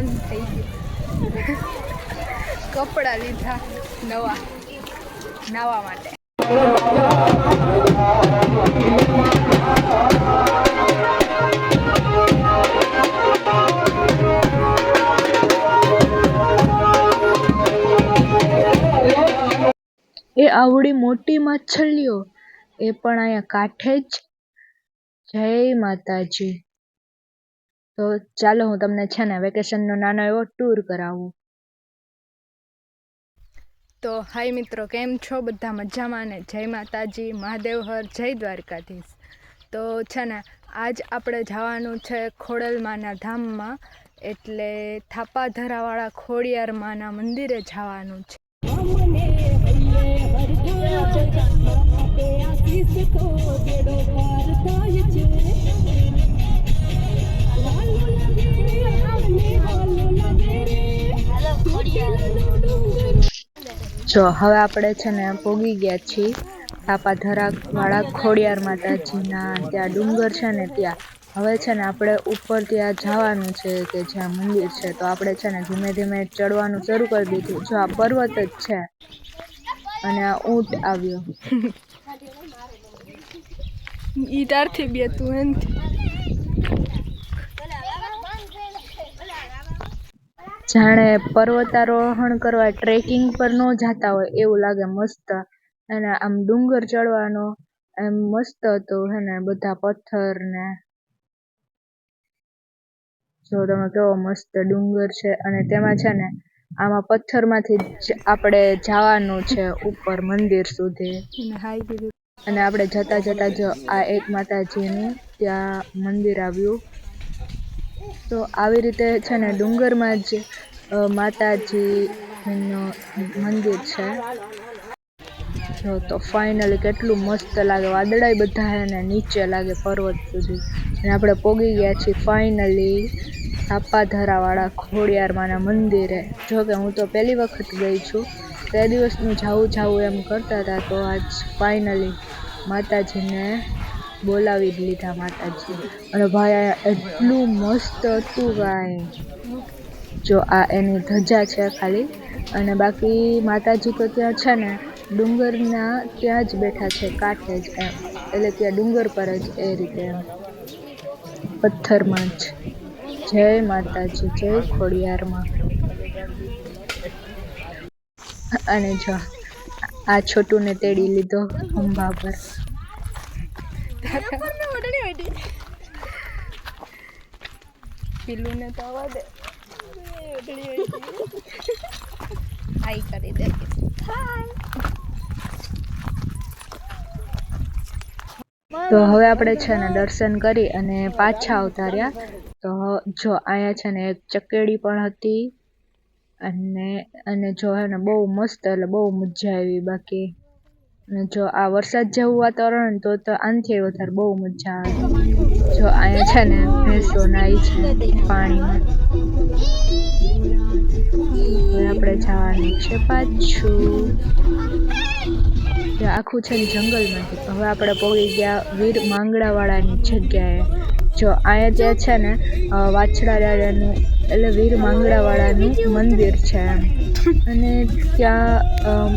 મન થઈ ગયું. કપડાં લીધા નવા નાવા માટે. એ આવડી મોટી માછલીઓ એ પણ અહીંયા કાંઠે જ. જય માતાજી. તો ચાલો હું તમને છે ને વેકેશનનો નાનો એવો ટૂર કરાવું. તો હાય મિત્રો, કેમ છો બધા? મજામાં ને? જય માતાજી, મહાદેવ હર, જય દ્વારકાધીશ. તો છે ને આજ આપણે જવાનું છે ખોડલમાના ધામમાં, એટલે થાપાધરાવાળા ખોડિયાર માના મંદિરે જવાનું છે. જો હવે આપણે છે ને પોગી ગયા છીએ થાપાધરાવાળા ખોડિયાર માતાજીના ત્યાં ડુંગર છે ને ત્યાં. હવે છે ને આપણે ઉપર ત્યાં જવાનું છે કે જ્યાં મંદિર છે. તો આપણે છે ને ધીમે ધીમે ચડવાનું શરૂ કરી દીધું. જો આ પર્વત જ છે અને આ ઊંટ આવ્યો. ઈ તારથી બે તું એનથી. જાણે પર્વતારોહણ કરવા ટ્રેકિંગ પર ન જતા હોય એવું લાગે. મસ્ત. અને આમ ડુંગર ચડવાનો એમ મસ્ત હતો હે ને, બધા પથ્થર ને. જો તમે કેવો મસ્ત ડુંગર છે અને તેમાં છે ને આમાં પથ્થરમાંથી જ આપણે જવાનું છે ઉપર મંદિર સુધી. અને આપણે જતા જતા જો આ એક માતાજીનું ત્યાં મંદિર આવ્યું. તો આવી રીતે છે ને ડુંગરમાં જ માતાજીનું મંદિર છે. જો તો ફાઇનલી કેટલું મસ્ત લાગે. વાદળાય બધા હે ને નીચે લાગે પર્વત સુધી. અને આપણે પોગી ગયા છીએ ફાઇનલી થાપાધરાવાળા ખોડિયાર માના મંદિરે. જો કે હું તો પહેલી વખત ગઈ છું. તે દિવસનું જાવું એમ કરતા હતા. તો આજ ફાઇનલી માતાજીને બોલાવી જ લીધા માતાજી. અને ભાઈ એટલું મસ્ત હતું કાંઈ. જો આ એની ધજા છે ખાલી, અને બાકી માતાજી તો ત્યાં છે ને ડુંગરના ત્યાં જ બેઠા છે કાંઠે જ એમ. એટલે ત્યાં ડુંગર પર જ એ રીતે એમ પથ્થરમાં જ. જય માતાજી, જય ખોડિયારમાં. અને જો આ છોટુને તેડી લીધો ખંભા પર. પીલું ને તો આવવા દે. હાઈ કરી દે. તો હવે આપણે છે ને દર્શન કરી અને પાછા આવતા રહ્યા. તો જો અહીંયા છે ને એક ચકેડી પણ હતી. અને જો હે ને બહુ મસ્ત, એટલે બહુ મજા આવી. બાકી અને જો આ વરસાદ જેવું વાતાવરણ તો આનથી વધારે બહુ મજા આવે. જો અહીંયા છે ને ભેંસો નાઈ છે પાણીમાં. હવે આપણે જવાનું છે પાછું. આખું છે ને જંગલમાંથી. હવે આપણે પહોંચી ગયા વીર માંગડાવાળાની જગ્યાએ. જો અહીંયા ત્યાં છે ને વાછડા દાદાનું એટલે વીર માંગડાવાળાનું મંદિર છે. અને ત્યાં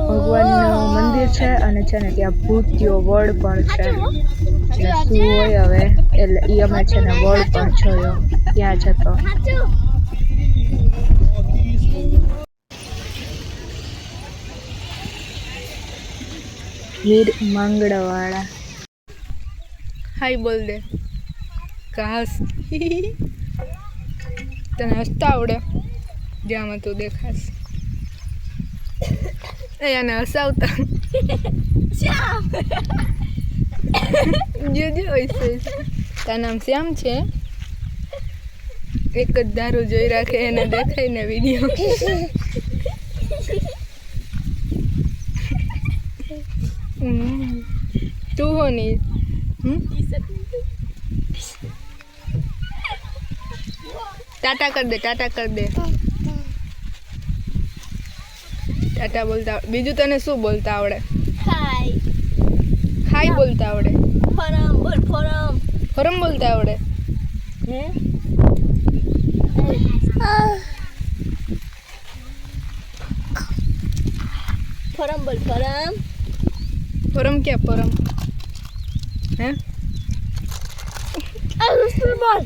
ભગવાનનું મંદિર છે અને છે ને ત્યાં ભૂતિયો વડ પણ છે. એટલે શું હોય હવે, એટલે એ અમે છે ને વડ પણ જોયો ત્યાં જતો. વીર માંગડાવાળા. હાય બોલ દે. ઘાસ તને હસતા આવડે? જ્યાંમાં તું દેખાશ એને હસાવતા. જોજો તારું નામ શ્યામ છે? એક જ દારૂ જોઈ રાખે એને દેખાય ને વિડીયો. તું હો ની ટાટા કર દે, ટાટા કર દે. ટાટા બોલતા બીજું તને શું બોલતા આવડે? હાય. હાય બોલતા આવડે? ફોરમ બોલ, ફોરમ. ફોરમ બોલતા આવડે? હે? ફરમ બોલ ફરમ પરમ કે પરમ હે આ રસ્તો બોલ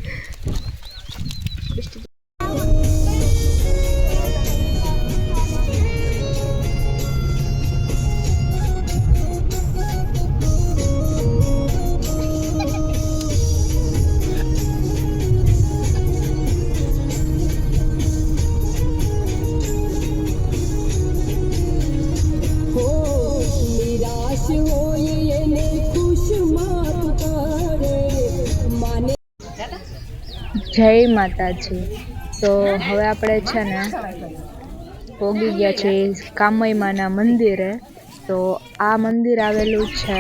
જય માતાજી. તો હવે આપણે છે ને પોગી ગયા છીએ કામયમાના મંદિરે. તો આ મંદિર આવેલું છે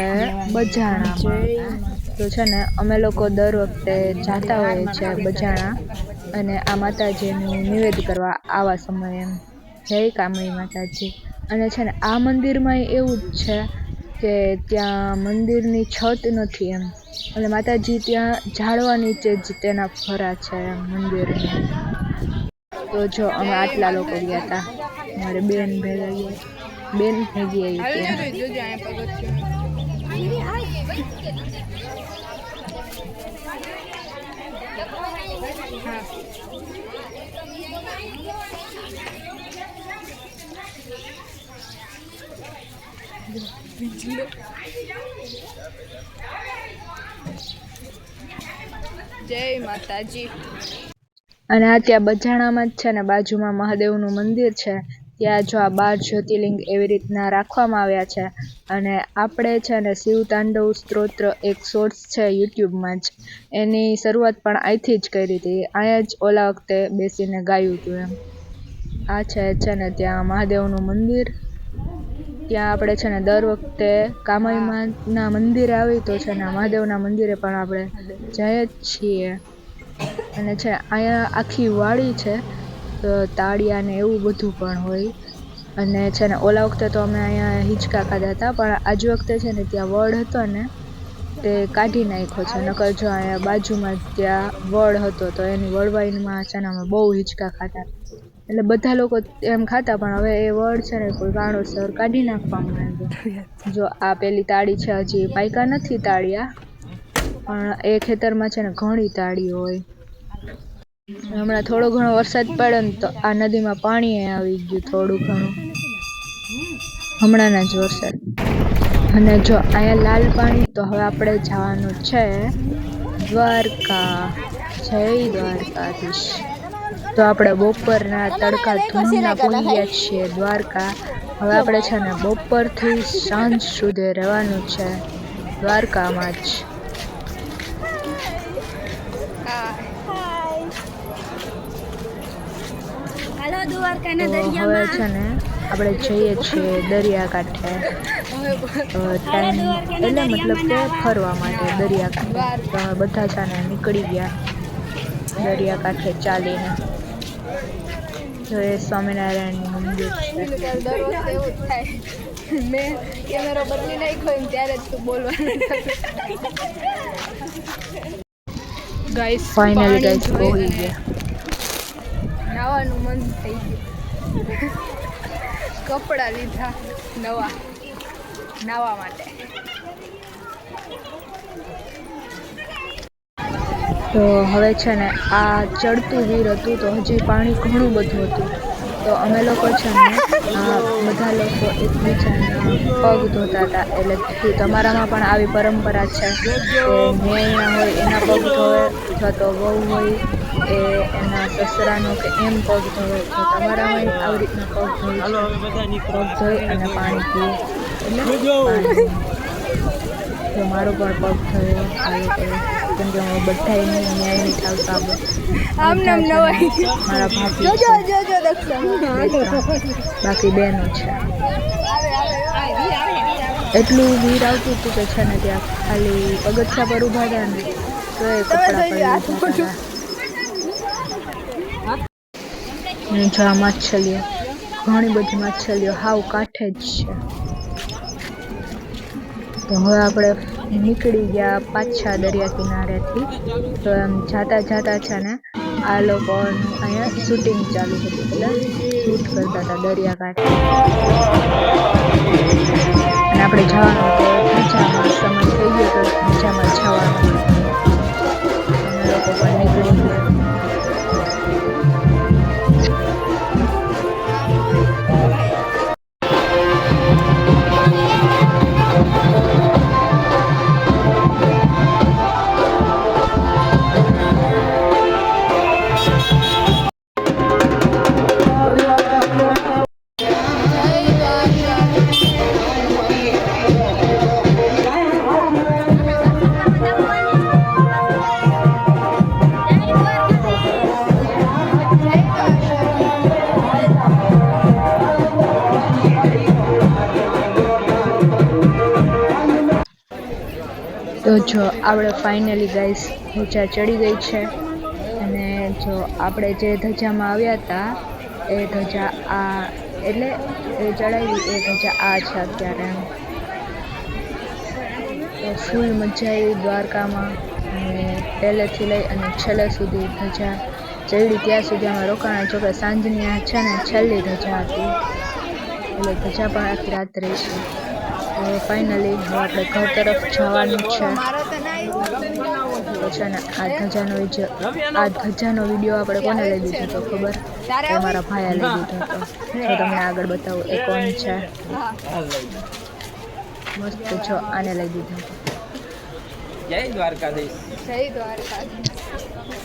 બજાણામાં. તો છે ને અમે લોકો દર વખતે જાતા હોઈએ છીએ બજાણા અને આ માતાજીનું નિવેદ કરવા આવા સમયે એમ. જય કામય માતાજી. અને છે ને આ મંદિરમાં એવું જ છે કે ત્યાં મંદિરની છત નથી એમ, અને માતાજી ત્યાં ઝાડવા નીચે જ તેના ફરા છે એમ મંદિરની. તો જો અમે આટલા લોકો ગયા હતા, મારે બેન ભેગા ગયા, બેન ભેગી આવી જય માતાજી. અને આ ત્યાં બજાણામાં જ છે ને બાજુમાં મહાદેવનું મંદિર છે. ત્યાં જો આ 12 જ્યોતિર્લિંગ એવી રીતના રાખવામાં આવ્યા છે. અને આપણે છે ને શિવ તાંડવ સ્ત્રોત્ર એક શોર્ટ્સ છે યુટ્યુબમાં જ, એની શરૂઆત પણ અહીંથી જ કરી હતી. અહીંયા જ ઓલા વખતે બેસીને ગાયું હતું એમ. આ છે ને ત્યાં મહાદેવનું મંદિર. ત્યાં આપણે છે ને દર વખતે કામયમાના મંદિરે આવી તો છે ને મહાદેવના મંદિરે પણ આપણે જઈએ જ છીએ. અને છે અહીંયા આખી વાડી છે, તો તાળિયા ને એવું બધું પણ હોય. અને છે ને ઓલા વખતે તો અમે અહીંયા હિંચકા ખાધા હતા, પણ આજ વખતે છે ને ત્યાં વડ હતો ને તે કાઢી નાખ્યો છે. નકર જો અહીંયા બાજુમાં ત્યાં વડ હતો તો એની વડવાઈમાં છે ને અમે બહુ હિંચકા ખાતા. એટલે બધા લોકો એમ ખાતા, પણ હવે એ વડ છે ને કોઈ કારણોસર કાઢી નાખવામાં આવ્યો. જો આ પેલી તાળી છે, હજી પાયકા નથી તાળિયા, પણ એ ખેતરમાં છે ને ઘણી તાળીઓ હોય. હમણાં થોડો ઘણો વરસાદ પડે ને તો આ નદીમાં પાણી આવી ગયું થોડું ઘણું, હમણાંના જ વરસાદ. અને જો અહીંયા લાલ પાણી. તો હવે આપણે જવાનું છે દ્વારકા. જય દ્વારકાધીશ. તો આપણે બપોરના તડકા ધૂમના પૂરી ગયા છીએ દ્વારકા. હવે આપણે છે ને બપોરથી સાંજ સુધી રહેવાનું છે દ્વારકામાં જ. તો હવે છે ને આપણે જઈએ છીએ દરિયાકાંઠે. ટાઈમ એટલે મતલબ કે ફરવા માટે દરિયાકાંઠે. તો અમે બધા છે ને નીકળી ગયા દરિયાકાંઠે ચાલીને. તો એ સ્વામિનારાયણનું મંદિર છે. દર વખતે એવું જ થાય, મેં કેમેરો બદલી નાખ્યો એમ ત્યારે જ તું બોલવાનું. ગાઈસ ફાઇનલી ગાઈસ પહોંચી ગયા. નાવાનું મન થઈ ગયું. કપડાં લીધા નવા નાવા માટે. તો હવે છે ને આ ચડતું વીર હતું, તો હજી પાણી ઘણું બધું હતું. તો અમે લોકો છે ને બધા લોકો એકબીજાના પગ ધોતા હતા. એટલે તમારામાં પણ આવી પરંપરા છે કે ન્યાયના હોય એના પગ ધોવે, અથવા તો વહુ હોય એ એના સસરાનો કે એમ પગ ધોવે. તો તમારામાં આવી રીતના પગ ધોઈ પગ ધોઈ અને પાણી પીએ. એટલે તો મારો પણ પગ થયો આ લોકોએ, કેમ કે હું બધા ન્યાય નહીં થાવતા. મારા ભાભી બાકી બહેનો છે. એટલું વીર આવતું હતું કે છે ને ત્યાં ખાલી પગથિયા પર ઊભા હતા ને તો એ કપડા પર જો આ માછલીઓ, ઘણી બધી માછલીઓ હાવ કાંઠે જ છે. તો હવે આપણે નીકળી ગયા પાછા દરિયા કિનારેથી. તો એમ જાતા જાતા છે ને આ લોકોનું અહીંયા શૂટિંગ ચાલુ હતું, એટલે શૂટ કરતા હતા દરિયાકાંઠે. અને આપણે જવાનું તો ધજામાં સમય થઈ ગયો તો ધજામાં જવાનું અમે લોકો પણ નીકળી ગયા. તો જો આપણે ફાઇનલી ગાઈસ ધજા ચડી ગઈ છે અને જો આપણે જે ધજામાં આવ્યા હતા એ ધજા આ એટલે એ ચડાવી એ ધજા આ છે અત્યારે એમ. તો ફૂલ મજા આવી દ્વારકામાં અને પહેલેથી લઈ અને છેલ્લે સુધી ધજા ચડી ત્યાં સુધી અમે રોકાણા. જો કે સાંજની આ છે ને છેલ્લી ધજા હતી એટલે ધજા પણ આખી રાત રહીશું. હવે ફાઇનલી હવે આપણે ઘર તરફ જવાનું છે. તો છે ને આ ધજાનો વિડીયો આપણે કોને લઈ દીધો તો ખબર? એ મારા ભાઈએ લઈ દીધો હતો. જો તમને આગળ બતાવું એ કોણ છે. મસ્ત જો આને લઈ દીધો. જય દ્વારકાધીશ. જય દ્વારકાધીશ.